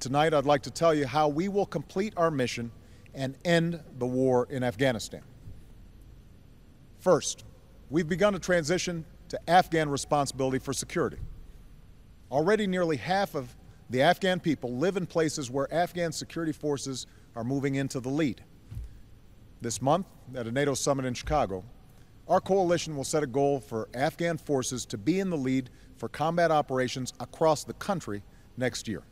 Tonight, I'd like to tell you how we will complete our mission and end the war in Afghanistan. First, we've begun a transition to Afghan responsibility for security. Already nearly half of the Afghan people live in places where Afghan security forces are moving into the lead. This month, at a NATO summit in Chicago, our coalition will set a goal for Afghan forces to be in the lead for combat operations across the country next year.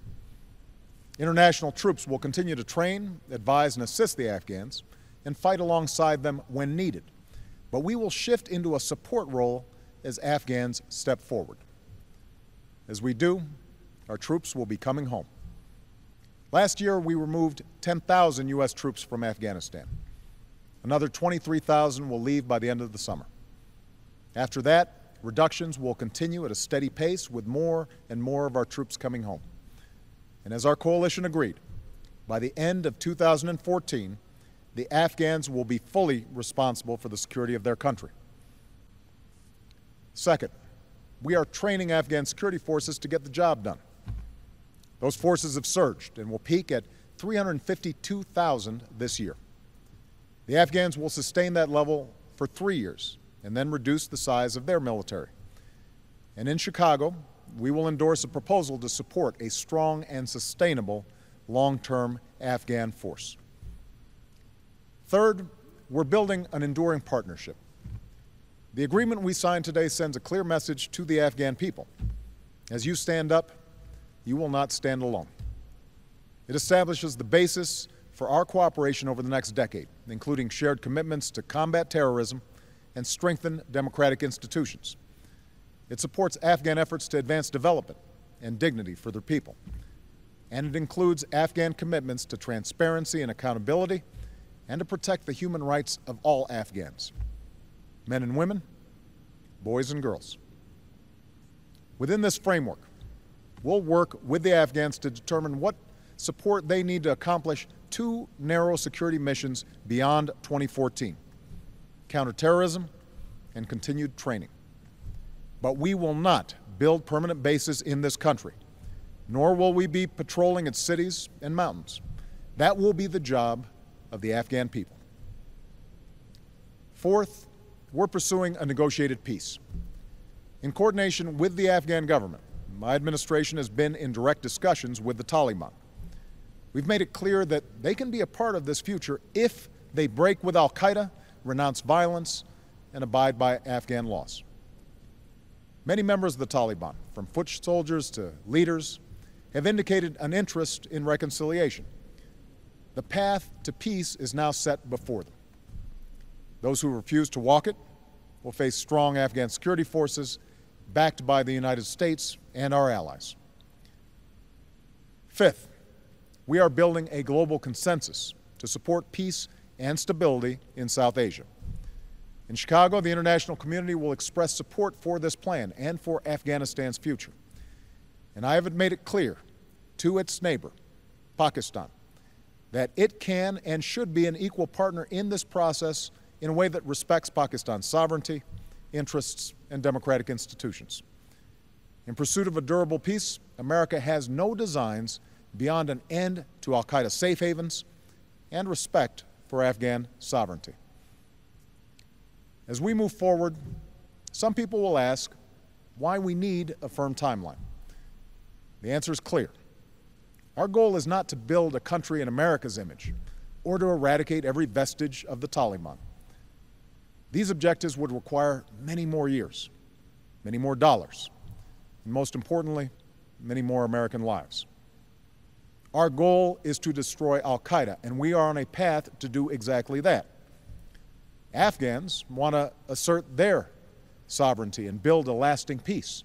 International troops will continue to train, advise, and assist the Afghans and fight alongside them when needed. But we will shift into a support role as Afghans step forward. As we do, our troops will be coming home. Last year, we removed 10,000 U.S. troops from Afghanistan. Another 23,000 will leave by the end of the summer. After that, reductions will continue at a steady pace with more and more of our troops coming home. And as our coalition agreed, by the end of 2014, the Afghans will be fully responsible for the security of their country. Second, we are training Afghan security forces to get the job done. Those forces have surged and will peak at 352,000 this year. The Afghans will sustain that level for 3 years and then reduce the size of their military. And in Chicago, we will endorse a proposal to support a strong and sustainable long-term Afghan force. Third, we're building an enduring partnership. The agreement we signed today sends a clear message to the Afghan people. As you stand up, you will not stand alone. It establishes the basis for our cooperation over the next decade, including shared commitments to combat terrorism and strengthen democratic institutions. It supports Afghan efforts to advance development and dignity for their people. And it includes Afghan commitments to transparency and accountability and to protect the human rights of all Afghans, men and women, boys and girls. Within this framework, we'll work with the Afghans to determine what support they need to accomplish 2 narrow security missions beyond 2014: counterterrorism and continued training. But we will not build permanent bases in this country, nor will we be patrolling its cities and mountains. That will be the job of the Afghan people. Fourth, we're pursuing a negotiated peace. In coordination with the Afghan government, my administration has been in direct discussions with the Taliban. We've made it clear that they can be a part of this future if they break with al-Qaeda, renounce violence, and abide by Afghan laws. Many members of the Taliban, from foot soldiers to leaders, have indicated an interest in reconciliation. The path to peace is now set before them. Those who refuse to walk it will face strong Afghan security forces backed by the United States and our allies. Fifth, we are building a global consensus to support peace and stability in South Asia. In Chicago, the international community will express support for this plan and for Afghanistan's future. And I have made it clear to its neighbor, Pakistan, that it can and should be an equal partner in this process in a way that respects Pakistan's sovereignty, interests, and democratic institutions. In pursuit of a durable peace, America has no designs beyond an end to al-Qaeda safe havens and respect for Afghan sovereignty. As we move forward, some people will ask why we need a firm timeline. The answer is clear. Our goal is not to build a country in America's image or to eradicate every vestige of the Taliban. These objectives would require many more years, many more dollars, and most importantly, many more American lives. Our goal is to destroy al-Qaeda, and we are on a path to do exactly that. Afghans want to assert their sovereignty and build a lasting peace.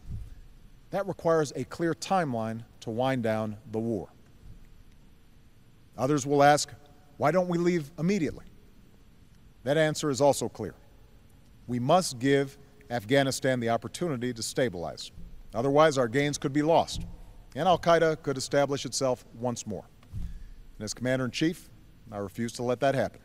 That requires a clear timeline to wind down the war. Others will ask, why don't we leave immediately? That answer is also clear. We must give Afghanistan the opportunity to stabilize. Otherwise, our gains could be lost, and al-Qaeda could establish itself once more. And as Commander-in-Chief, I refuse to let that happen.